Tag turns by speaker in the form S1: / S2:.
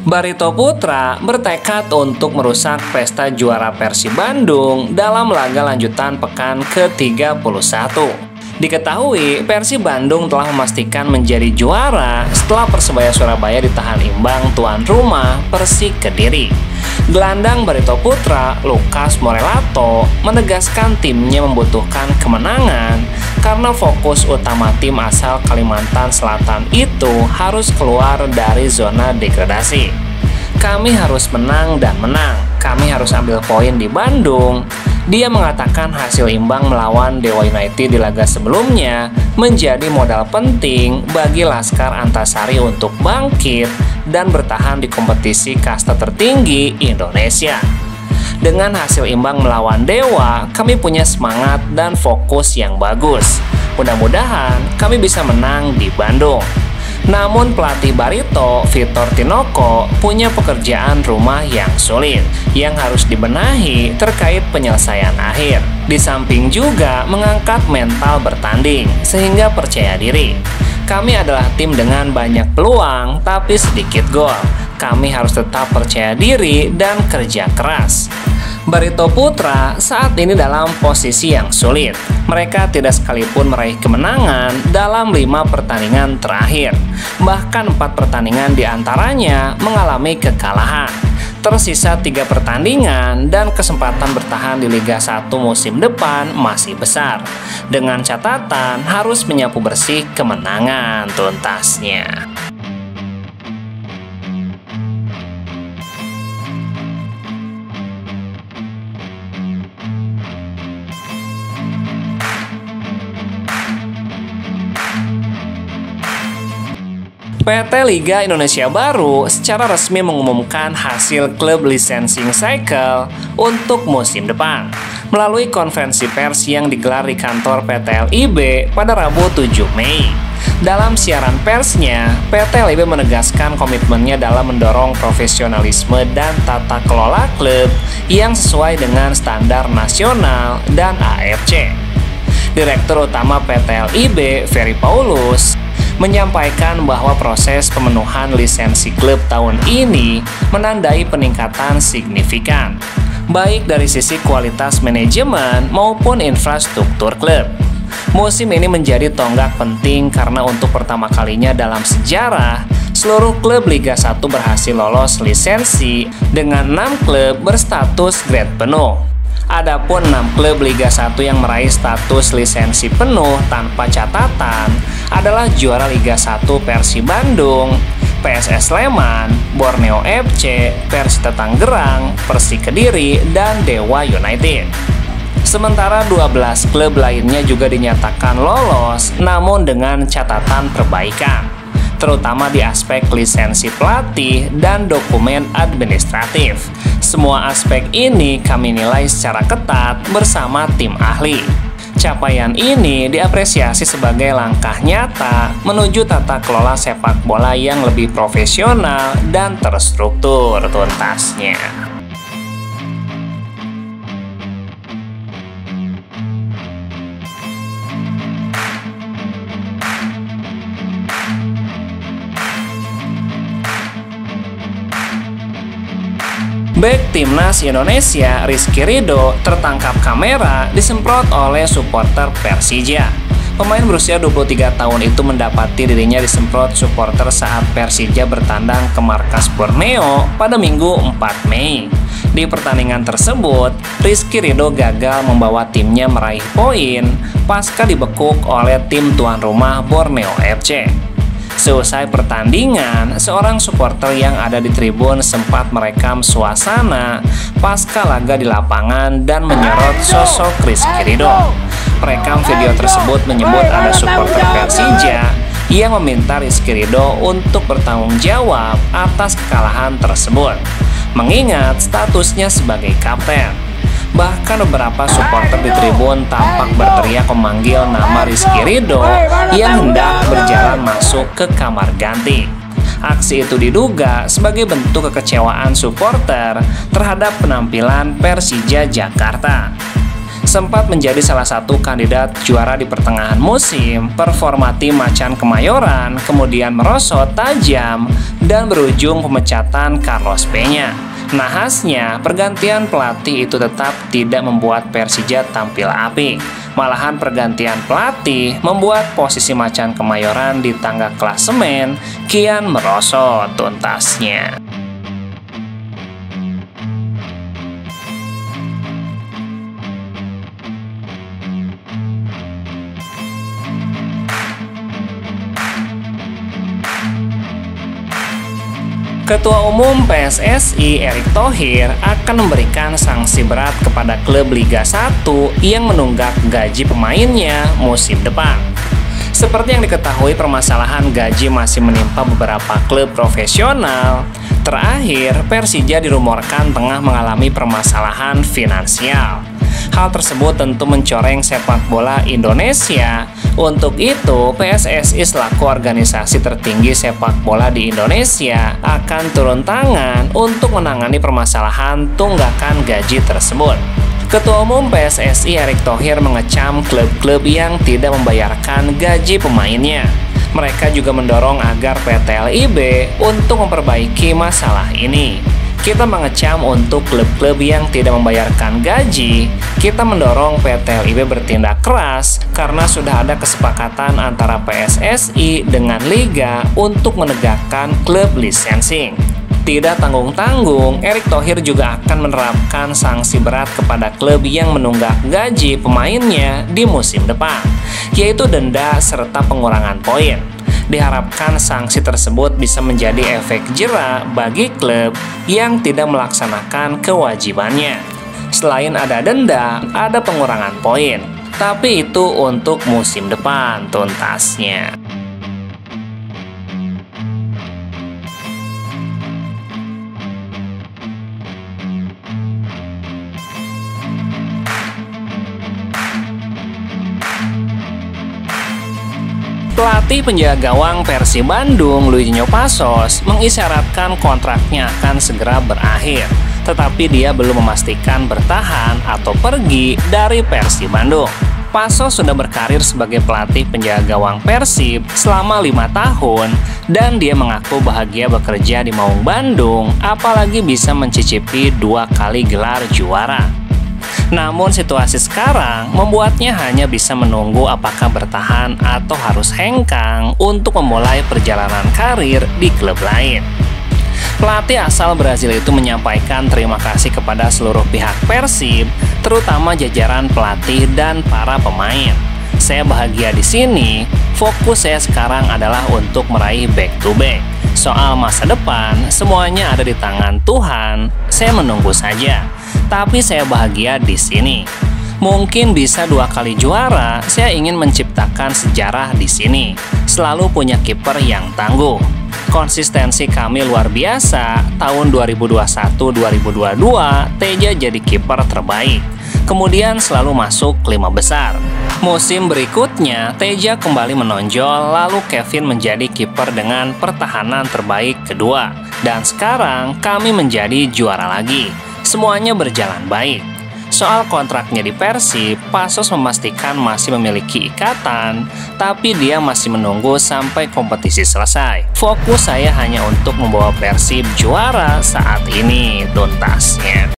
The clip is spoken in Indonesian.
S1: Barito Putra bertekad untuk merusak pesta juara Persib Bandung dalam laga lanjutan pekan ke-31. Diketahui Persib Bandung telah memastikan menjadi juara setelah Persebaya Surabaya ditahan imbang tuan rumah Persik Kediri. Gelandang Barito Putra, Lucas Morellato, menegaskan timnya membutuhkan kemenangan karena fokus utama tim asal Kalimantan Selatan itu harus keluar dari zona degradasi. Kami harus menang dan menang, kami harus ambil poin di Bandung. Dia mengatakan hasil imbang melawan Dewa United di laga sebelumnya menjadi modal penting bagi Laskar Antasari untuk bangkit dan bertahan di kompetisi kasta tertinggi Indonesia. Dengan hasil imbang melawan Dewa, kami punya semangat dan fokus yang bagus. Mudah-mudahan kami bisa menang di Bandung. Namun pelatih Barito, Vitor Tinoco, punya pekerjaan rumah yang sulit yang harus dibenahi terkait penyelesaian akhir. Di samping juga mengangkat mental bertanding sehingga percaya diri. Kami adalah tim dengan banyak peluang tapi sedikit gol. Kami harus tetap percaya diri dan kerja keras. Barito Putra saat ini dalam posisi yang sulit. Mereka tidak sekalipun meraih kemenangan dalam 5 pertandingan terakhir. Bahkan 4 pertandingan diantaranya mengalami kekalahan. Tersisa 3 pertandingan dan kesempatan bertahan di Liga 1 musim depan masih besar. Dengan catatan harus menyapu bersih kemenangan tuntasnya. PT Liga Indonesia Baru secara resmi mengumumkan hasil klub licensing cycle untuk musim depan melalui konferensi pers yang digelar di kantor PT LIB pada Rabu 7 Mei. Dalam siaran persnya, PT LIB menegaskan komitmennya dalam mendorong profesionalisme dan tata kelola klub yang sesuai dengan standar nasional dan AFC. Direktur Utama PT LIB, Ferry Paulus, menyampaikan bahwa proses pemenuhan lisensi klub tahun ini menandai peningkatan signifikan, baik dari sisi kualitas manajemen maupun infrastruktur klub. Musim ini menjadi tonggak penting karena untuk pertama kalinya dalam sejarah, seluruh klub Liga 1 berhasil lolos lisensi dengan 6 klub berstatus grade penuh. Adapun 6 klub Liga 1 yang meraih status lisensi penuh tanpa catatan adalah juara Liga 1 Persib Bandung, PSS Sleman, Borneo FC, Persita Tangerang, Persik Kediri, dan Dewa United. Sementara 12 klub lainnya juga dinyatakan lolos namun dengan catatan perbaikan, terutama di aspek lisensi pelatih dan dokumen administratif. Semua aspek ini kami nilai secara ketat bersama tim ahli. Capaian ini diapresiasi sebagai langkah nyata menuju tata kelola sepak bola yang lebih profesional dan terstruktur tuntasnya. Bek Timnas Indonesia Rizky Ridho tertangkap kamera disemprot oleh supporter Persija. Pemain berusia 23 tahun itu mendapati dirinya disemprot supporter saat Persija bertandang ke markas Borneo pada Minggu 4 Mei. Di pertandingan tersebut, Rizky Ridho gagal membawa timnya meraih poin pasca dibekuk oleh tim tuan rumah Borneo FC. Seusai pertandingan, seorang supporter yang ada di tribun sempat merekam suasana pasca laga di lapangan dan menyorot sosok Rizky Ridho. Perekam video tersebut menyebut ada supporter Persija yang meminta Rizky Ridho untuk bertanggung jawab atas kekalahan tersebut, mengingat statusnya sebagai kapten. Bahkan beberapa supporter di tribun tampak berteriak memanggil nama Rizky Ridho yang hendak berjalan masuk ke kamar ganti. Aksi itu diduga sebagai bentuk kekecewaan supporter terhadap penampilan Persija Jakarta. sempat menjadi salah satu kandidat juara di pertengahan musim. Performa tim Macan Kemayoran kemudian merosot tajam dan berujung pemecatan Carlos Peña. Nahasnya, pergantian pelatih itu tetap tidak membuat Persija tampil apik. Malahan pergantian pelatih membuat posisi Macan Kemayoran di tangga klasemen kian merosot tuntasnya. Ketua Umum PSSI Erick Thohir akan memberikan sanksi berat kepada klub Liga 1 yang menunggak gaji pemainnya musim depan. Seperti yang diketahui, permasalahan gaji masih menimpa beberapa klub profesional. Terakhir, Persija dirumorkan tengah mengalami permasalahan finansial. Hal tersebut tentu mencoreng sepak bola Indonesia. Untuk itu, PSSI selaku organisasi tertinggi sepak bola di Indonesia akan turun tangan untuk menangani permasalahan tunggakan gaji tersebut. Ketua Umum PSSI Erick Thohir mengecam klub-klub yang tidak membayarkan gaji pemainnya. Mereka juga mendorong agar PT LIB untuk memperbaiki masalah ini. Kita mengecam untuk klub-klub yang tidak membayarkan gaji. Kita mendorong PT LIB bertindak keras karena sudah ada kesepakatan antara PSSI dengan Liga untuk menegakkan klub licensing. Tidak tanggung-tanggung, Erick Thohir juga akan menerapkan sanksi berat kepada klub yang menunggak gaji pemainnya di musim depan, yaitu denda serta pengurangan poin. Diharapkan sanksi tersebut bisa menjadi efek jera bagi klub yang tidak melaksanakan kewajibannya. Selain ada denda, ada pengurangan poin, tapi itu untuk musim depan tuntasnya. Pelatih penjaga gawang Persib Bandung, Luizinho Passos, mengisyaratkan kontraknya akan segera berakhir, tetapi dia belum memastikan bertahan atau pergi dari Persib Bandung. Passos sudah berkarir sebagai pelatih penjaga gawang Persib selama 5 tahun, dan dia mengaku bahagia bekerja di Maung Bandung, apalagi bisa mencicipi 2 kali gelar juara. Namun situasi sekarang membuatnya hanya bisa menunggu apakah bertahan atau harus hengkang untuk memulai perjalanan karir di klub lain. Pelatih asal Brasil itu menyampaikan terima kasih kepada seluruh pihak Persib, terutama jajaran pelatih dan para pemain. Saya bahagia di sini, fokus saya sekarang adalah untuk meraih back to back. Soal masa depan, semuanya ada di tangan Tuhan, saya menunggu saja. Tapi saya bahagia di sini. Mungkin bisa 2 kali juara, saya ingin menciptakan sejarah di sini. Selalu punya kiper yang tangguh. Konsistensi kami luar biasa. Tahun 2021-2022, Teja jadi kiper terbaik. Kemudian selalu masuk 5 besar. Musim berikutnya, Teja kembali menonjol, lalu Kevin menjadi kiper dengan pertahanan terbaik kedua. Dan sekarang kami menjadi juara lagi. Semuanya berjalan baik. Soal kontraknya di Persib, Passos memastikan masih memiliki ikatan, tapi dia masih menunggu sampai kompetisi selesai. Fokus saya hanya untuk membawa Persib juara saat ini tuntasnya.